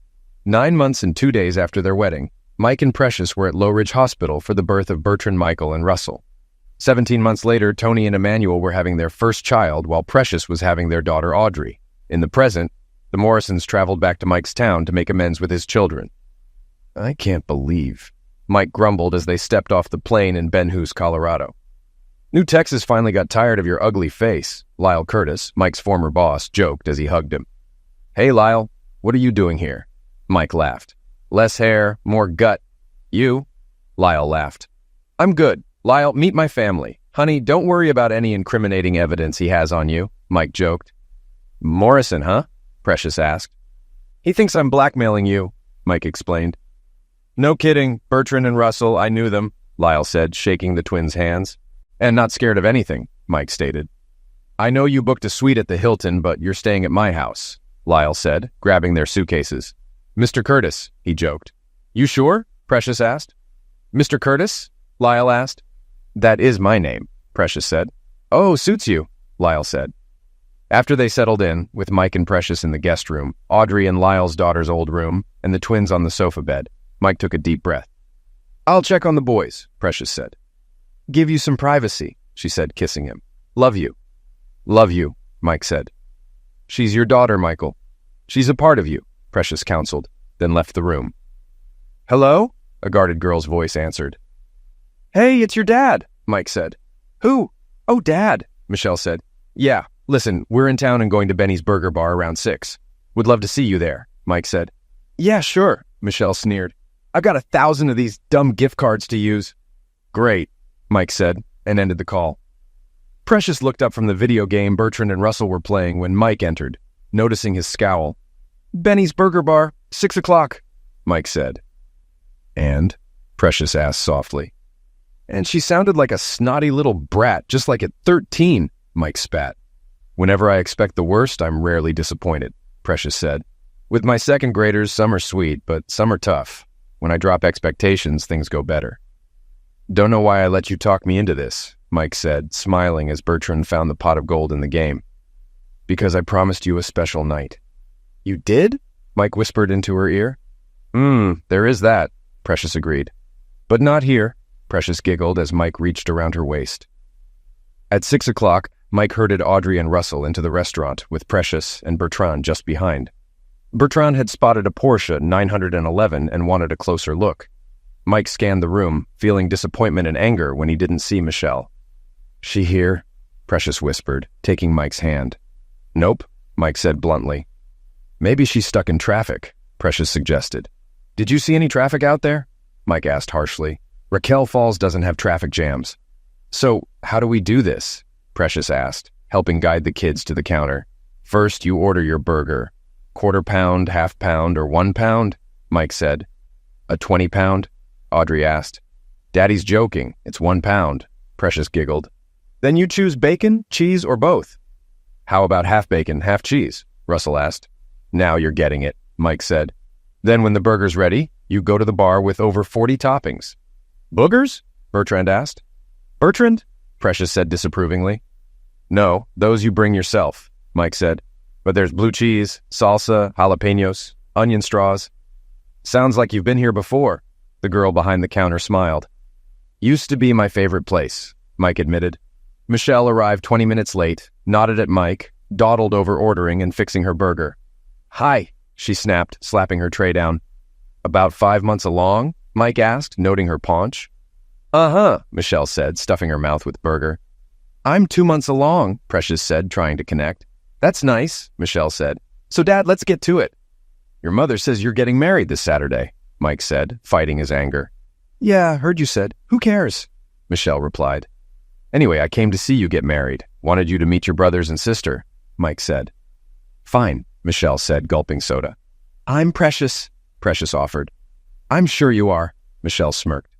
[SPEAKER 1] 9 months and 2 days after their wedding, Mike and Precious were at Low Ridge Hospital for the birth of Bertrand Michael and Russell. 17 months later, Tony and Emmanuel were having their first child while Precious was having their daughter Audrey. In the present, the Morrisons traveled back to Mike's town to make amends with his children. "I can't believe," Mike grumbled as they stepped off the plane in Ben Hus, Colorado. "New Texas finally got tired of your ugly face," Lyle Curtis, Mike's former boss, joked as he hugged him. "Hey, Lyle, what are you doing here?" Mike laughed. "Less hair, more gut. You?" Lyle laughed. "I'm good. Lyle, meet my family. Honey, don't worry about any incriminating evidence he has on you," Mike joked. "Morrison, huh?" Precious asked. "He thinks I'm blackmailing you," Mike explained. "No kidding, Bertrand and Russell, I knew them," Lyle said, shaking the twins' hands. "And not scared of anything," Mike stated. "I know you booked a suite at the Hilton, but you're staying at my house," Lyle said, grabbing their suitcases. "Mr. Curtis," he joked. "You sure?" Precious asked. "Mr. Curtis?" Lyle asked. "That is my name," Precious said. "Oh, suits you," Lyle said. After they settled in, with Mike and Precious in the guest room, Audrey in Lyle's daughter's old room, and the twins on the sofa bed, Mike took a deep breath. "I'll check on the boys," Precious said. "Give you some privacy," she said, kissing him. "Love you." "Love you," Mike said. "She's your daughter, Michael. She's a part of you," Precious counseled, then left the room. "Hello?" a guarded girl's voice answered. "Hey, it's your dad," Mike said. "Who?" "Oh, Dad," Michelle said. "Yeah, listen, we're in town and going to Benny's Burger Bar around 6. Would love to see you there," Mike said. "Yeah, sure," Michelle sneered. "I've got 1,000 of these dumb gift cards to use." "Great," Mike said, and ended the call. Precious looked up from the video game Bertrand and Russell were playing when Mike entered, noticing his scowl. "Benny's Burger Bar, 6 o'clock, Mike said. "And?" Precious asked softly. "And she sounded like a snotty little brat, just like at 13, Mike spat. "Whenever I expect the worst, I'm rarely disappointed," Precious said. "With my second graders, some are sweet, but some are tough. When I drop expectations, things go better." "Don't know why I let you talk me into this," Mike said, smiling as Bertrand found the pot of gold in the game. "Because I promised you a special night." "You did?" Mike whispered into her ear. There is that," Precious agreed. "But not here," Precious giggled as Mike reached around her waist. At 6 o'clock, Mike herded Audrey and Russell into the restaurant with Precious and Bertrand just behind. Bertrand had spotted a Porsche 911 and wanted a closer look. Mike scanned the room, feeling disappointment and anger when he didn't see Michelle. "She here?" Precious whispered, taking Mike's hand. "Nope," Mike said bluntly. Maybe she's stuck in traffic, Precious suggested. Did you see any traffic out there? Mike asked harshly. Raquel Falls doesn't have traffic jams. So, how do we do this? Precious asked, helping guide the kids to the counter. First, you order your burger. Quarter pound, half pound, or 1 pound? Mike said. A 20-pound? Audrey asked. Daddy's joking. It's 1 pound. Precious giggled. Then you choose bacon, cheese, or both. How about half bacon, half cheese? Russell asked. Now you're getting it, Mike said. Then when the burger's ready, you go to the bar with over 40 toppings. Boogers? Bertrand asked. Bertrand? Precious said disapprovingly. No, those you bring yourself, Mike said. But there's blue cheese, salsa, jalapenos, onion straws. Sounds like you've been here before. The girl behind the counter smiled. Used to be my favorite place, Mike admitted. Michelle arrived 20 minutes late, nodded at Mike, dawdled over ordering and fixing her burger. Hi, she snapped, slapping her tray down. About 5 months along? Mike asked, noting her paunch. Uh-huh, Michelle said, stuffing her mouth with burger. I'm 2 months along, Precious said, trying to connect. That's nice, Michelle said. So, Dad, let's get to it. Your mother says you're getting married this Saturday, Mike said, fighting his anger. Yeah, heard you said. Who cares? Michelle replied. Anyway, I came to see you get married. Wanted you to meet your brothers and sister, Mike said. Fine, Michelle said, gulping soda. I'm Precious, Precious offered. I'm sure you are, Michelle smirked.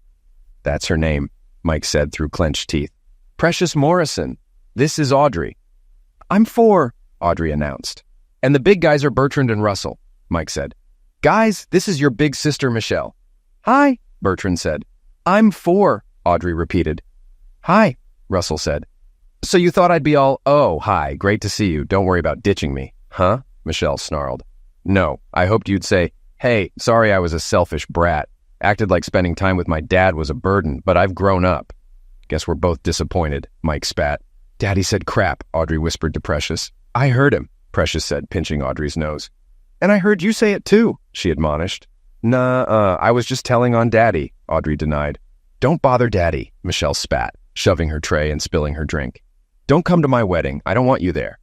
[SPEAKER 1] That's her name, Mike said through clenched teeth. Precious Morrison. This is Audrey. I'm 4, Audrey announced. And the big guys are Bertrand and Russell, Mike said. Guys, this is your big sister, Michelle. Hi, Bertrand said. I'm 4, Audrey repeated. Hi, Russell said. So you thought I'd be all, oh, hi, great to see you, don't worry about ditching me, huh? Michelle snarled. No, I hoped you'd say, hey, sorry I was a selfish brat. Acted like spending time with my dad was a burden, but I've grown up. Guess we're both disappointed, Mike spat. Daddy said crap, Audrey whispered to Precious. I heard him, Precious said, pinching Audrey's nose. And I heard you say it too, she admonished. Nah, I was just telling on Daddy, Audrey denied. Don't bother Daddy, Michelle spat, shoving her tray and spilling her drink. Don't come to my wedding, I don't want you there.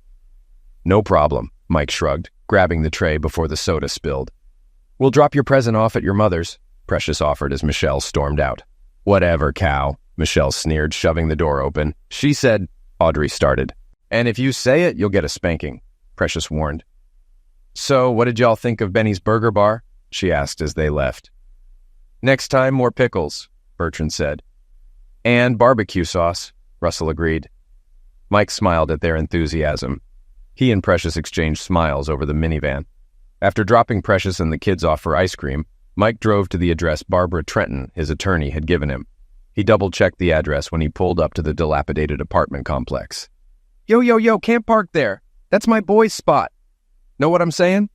[SPEAKER 1] No problem, Mike shrugged, grabbing the tray before the soda spilled. We'll drop your present off at your mother's, Precious offered as Michelle stormed out. Whatever, cow, Michelle sneered, shoving the door open. She said, Audrey started. And if you say it, you'll get a spanking, Precious warned. So, what did y'all think of Benny's Burger Bar? She asked as they left. Next time, more pickles, Bertrand said. And barbecue sauce, Russell agreed. Mike smiled at their enthusiasm. He and Precious exchanged smiles over the minivan. After dropping Precious and the kids off for ice cream, Mike drove to the address Barbara Trenton, his attorney, had given him. He double-checked the address when he pulled up to the dilapidated apartment complex. Yo, can't park there. That's my boy's spot. Know what I'm saying?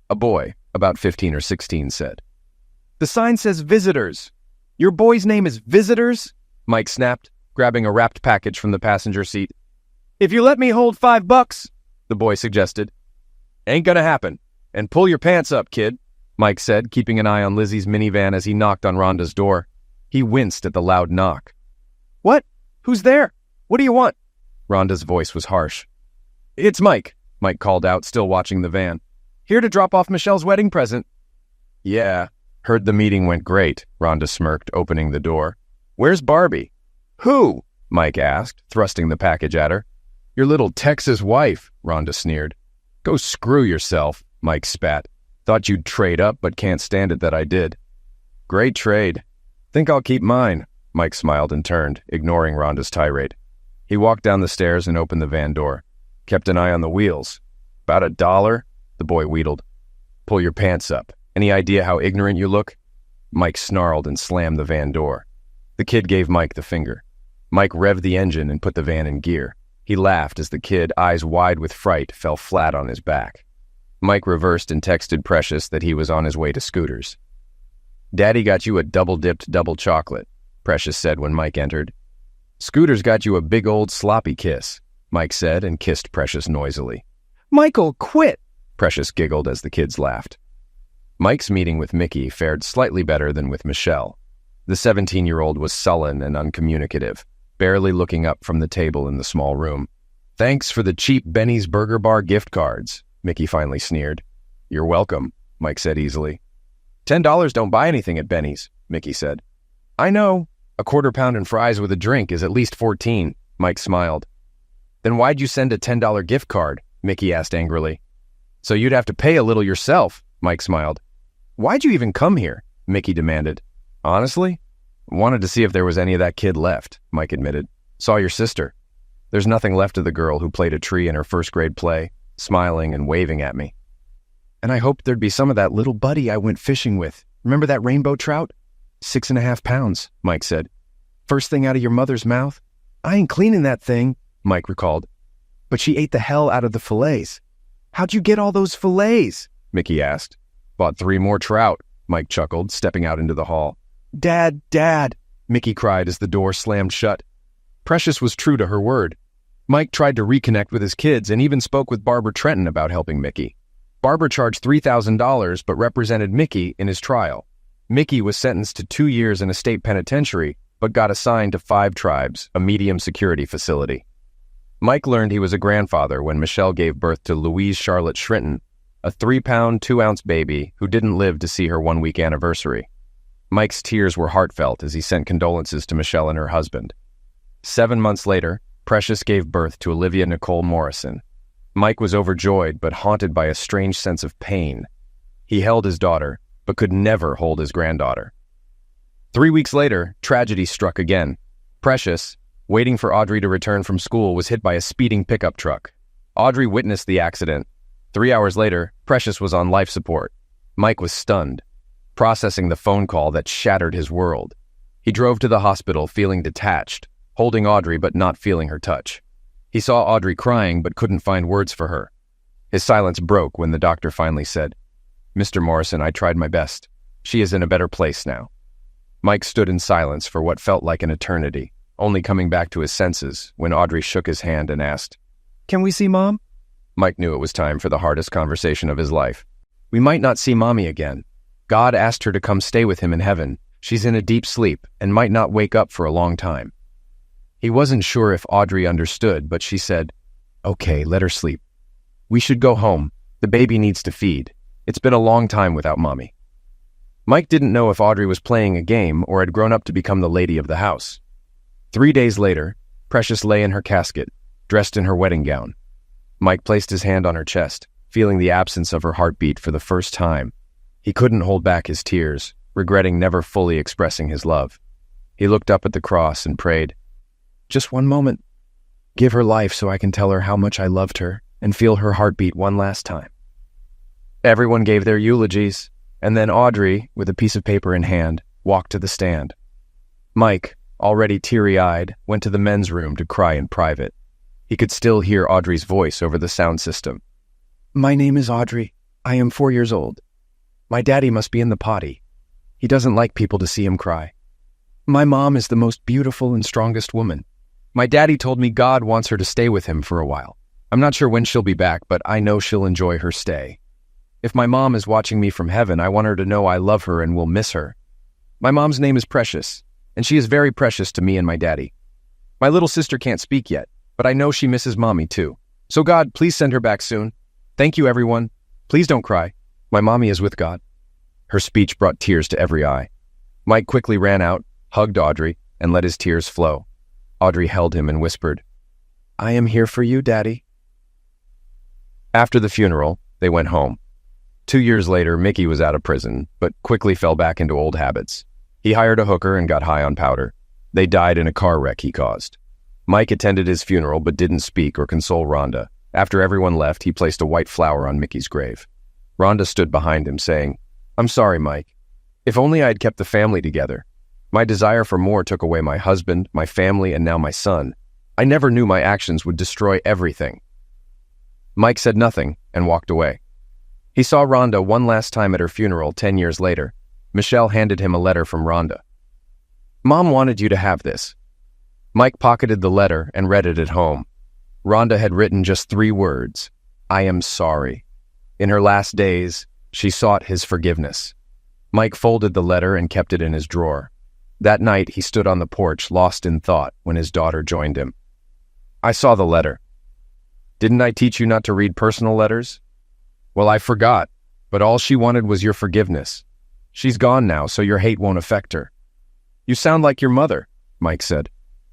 [SPEAKER 1] A boy, about 15 or 16, said. The sign says visitors. Your boy's name is Visitors? Mike snapped, grabbing a wrapped package from the passenger seat. If you let me hold $5, the boy suggested. Ain't gonna happen. And pull your pants up, kid, Mike said, keeping an eye on Lizzie's minivan as he knocked on Rhonda's door. He winced at the loud knock. What? Who's there? What do you want? Rhonda's voice was harsh. It's Mike, Mike called out, still watching the van. Here to drop off Michelle's wedding present. Yeah, heard the meeting went great, Rhonda smirked, opening the door. Where's Barbie? Who? Mike asked, thrusting the package at her. Your little Texas wife, Rhonda sneered. Go screw yourself, Mike spat. Thought you'd trade up, but can't stand it that I did. Great trade. Think I'll keep mine, Mike smiled and turned, ignoring Rhonda's tirade. He walked down the stairs and opened the van door. Kept an eye on the wheels. About $1, the boy wheedled. Pull your pants up. Any idea how ignorant you look? Mike snarled and slammed the van door. The kid gave Mike the finger. Mike revved the engine and put the van in gear. He laughed as the kid, eyes wide with fright, fell flat on his back. Mike reversed and texted Precious that he was on his way to Scooters. Daddy got you a double-dipped double chocolate, Precious said when Mike entered. Scooters got you a big old sloppy kiss, Mike said and kissed Precious noisily. Michael, quit! Precious giggled as the kids laughed. Mike's meeting with Mickey fared slightly better than with Michelle. The 17-year-old was sullen and uncommunicative, barely looking up from the table in the small room. Thanks for the cheap Benny's Burger Bar gift cards, Mickey finally sneered. You're welcome, Mike said easily. $10 don't buy anything at Benny's, Mickey said. I know. A quarter pound and fries with a drink is at least $14, Mike smiled. Then why'd you send a $10 gift card? Mickey asked angrily. So you'd have to pay a little yourself, Mike smiled. Why'd you even come here? Mickey demanded. Honestly? Wanted to see if there was any of that kid left, Mike admitted. Saw your sister. There's nothing left of the girl who played a tree in her first grade play, smiling and waving at me. And I hoped there'd be some of that little buddy I went fishing with. Remember that rainbow trout? 6.5 pounds, Mike said. First thing out of your mother's mouth? I ain't cleaning that thing, Mike recalled. But she ate the hell out of the fillets. How'd you get all those fillets? Mickey asked. Bought 3 more trout, Mike chuckled, stepping out into the hall. Dad, Dad, Mickey cried as the door slammed shut. Precious was true to her word. Mike tried to reconnect with his kids and even spoke with Barbara Trenton about helping Mickey. Barbara charged $3,000 but represented Mickey in his trial. Mickey was sentenced to 2 years in a state penitentiary but got assigned to 5 Tribes, a medium security facility. Mike learned he was a grandfather when Michelle gave birth to Louise Charlotte Shrinton, a 3-pound, 2-ounce baby who didn't live to see her 1-week anniversary. Mike's tears were heartfelt as he sent condolences to Michelle and her husband. 7 months later, Precious gave birth to Olivia Nicole Morrison. Mike was overjoyed but haunted by a strange sense of pain. He held his daughter, but could never hold his granddaughter. 3 weeks later, tragedy struck again. Precious, waiting for Audrey to return from school, was hit by a speeding pickup truck. Audrey witnessed the accident. 3 hours later, Precious was on life support. Mike was stunned, processing the phone call that shattered his world. He drove to the hospital feeling detached, holding Audrey but not feeling her touch. He saw Audrey crying but couldn't find words for her. His silence broke when the doctor finally said, Mr. Morrison, I tried my best. She is in a better place now. Mike stood in silence for what felt like an eternity, only coming back to his senses when Audrey shook his hand and asked, Can we see Mom? Mike knew it was time for the hardest conversation of his life. We might not see Mommy again. God asked her to come stay with him in heaven. She's in a deep sleep and might not wake up for a long time. He wasn't sure if Audrey understood, but she said, Okay, let her sleep. We should go home. The baby needs to feed. It's been a long time without Mommy. Mike didn't know if Audrey was playing a game or had grown up to become the lady of the house. 3 days later, Precious lay in her casket, dressed in her wedding gown. Mike placed his hand on her chest, feeling the absence of her heartbeat for the first time. He couldn't hold back his tears, regretting never fully expressing his love. He looked up at the cross and prayed, Just one moment. Give her life so I can tell her how much I loved her and feel her heartbeat one last time. Everyone gave their eulogies, and then Audrey, with a piece of paper in hand, walked to the stand. Mike, already teary-eyed, went to the men's room to cry in private. He could still hear Audrey's voice over the sound system. My name is Audrey. I am 4 years old. My daddy must be in the potty. He doesn't like people to see him cry. My mom is the most beautiful and strongest woman. My daddy told me God wants her to stay with him for a while. I'm not sure when she'll be back, but I know she'll enjoy her stay. If my mom is watching me from heaven, I want her to know I love her and will miss her. My mom's name is Precious, and she is very precious to me and my daddy. My little sister can't speak yet, but I know she misses Mommy too. So God, please send her back soon. Thank you, everyone. Please don't cry. My mommy is with God. Her speech brought tears to every eye. Mike quickly ran out, hugged Audrey, and let his tears flow. Audrey held him and whispered, I am here for you, Daddy. After the funeral, they went home. 2 years later, Mickey was out of prison, but quickly fell back into old habits. He hired a hooker and got high on powder. They died in a car wreck he caused. Mike attended his funeral but didn't speak or console Rhonda. After everyone left, he placed a white flower on Mickey's grave. Rhonda stood behind him, saying, I'm sorry, Mike. If only I had kept the family together. My desire for more took away my husband, my family, and now my son. I never knew my actions would destroy everything. Mike said nothing and walked away. He saw Rhonda one last time at her funeral 10 years later. Michelle handed him a letter from Rhonda. Mom wanted you to have this. Mike pocketed the letter and read it at home. Rhonda had written just 3 words, I am sorry. In her last days, she sought his forgiveness. Mike folded the letter and kept it in his drawer. That night, he stood on the porch, lost in thought, when his daughter joined him. I saw the letter. Didn't I teach you not to read personal letters? Well, I forgot, But all she wanted was your forgiveness. She's gone now, so your hate won't affect her. You sound like your mother, Mike said.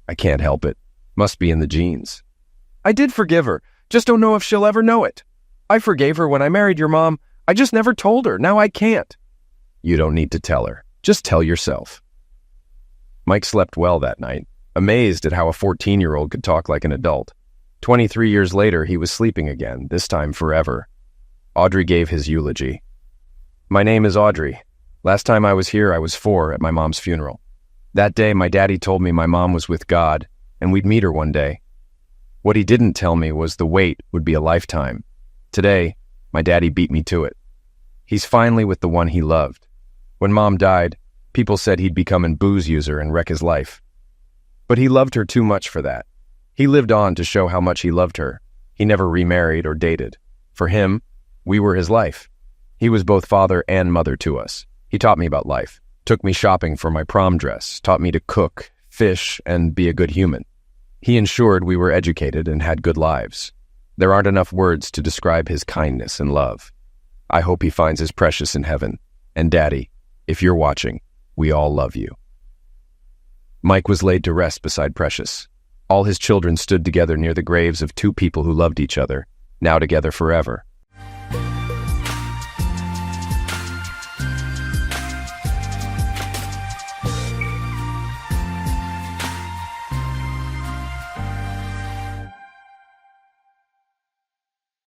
[SPEAKER 1] I can't help it. Must be in the genes. I did forgive her. Just don't know if she'll ever know it. I forgave her when I married your mom. I just never told her. Now I can't. You don't need to tell her. Just tell yourself. Mike slept well that night, amazed at how a 14-year-old could talk like an adult. 23 years later, he was sleeping again, this time forever. Audrey gave his eulogy. My name is Audrey. Last time I was here, I was 4 at my mom's funeral. That day, my daddy told me my mom was with God, and we'd meet her one day. What he didn't tell me was the wait would be a lifetime. Today, my daddy beat me to it. He's finally with the one he loved. When Mom died, people said he'd become a booze user and wreck his life. But he loved her too much for that. He lived on to show how much he loved her. He never remarried or dated. For him, we were his life. He was both father and mother to us. He taught me about life, took me shopping for my prom dress, taught me to cook, fish, and be a good human. He ensured we were educated and had good lives. There aren't enough words to describe his kindness and love. I hope he finds his precious in heaven. And Daddy, if you're watching, we all love you. Mike was laid to rest beside Precious. All his children stood together near the graves of 2 people who loved each other, now together forever.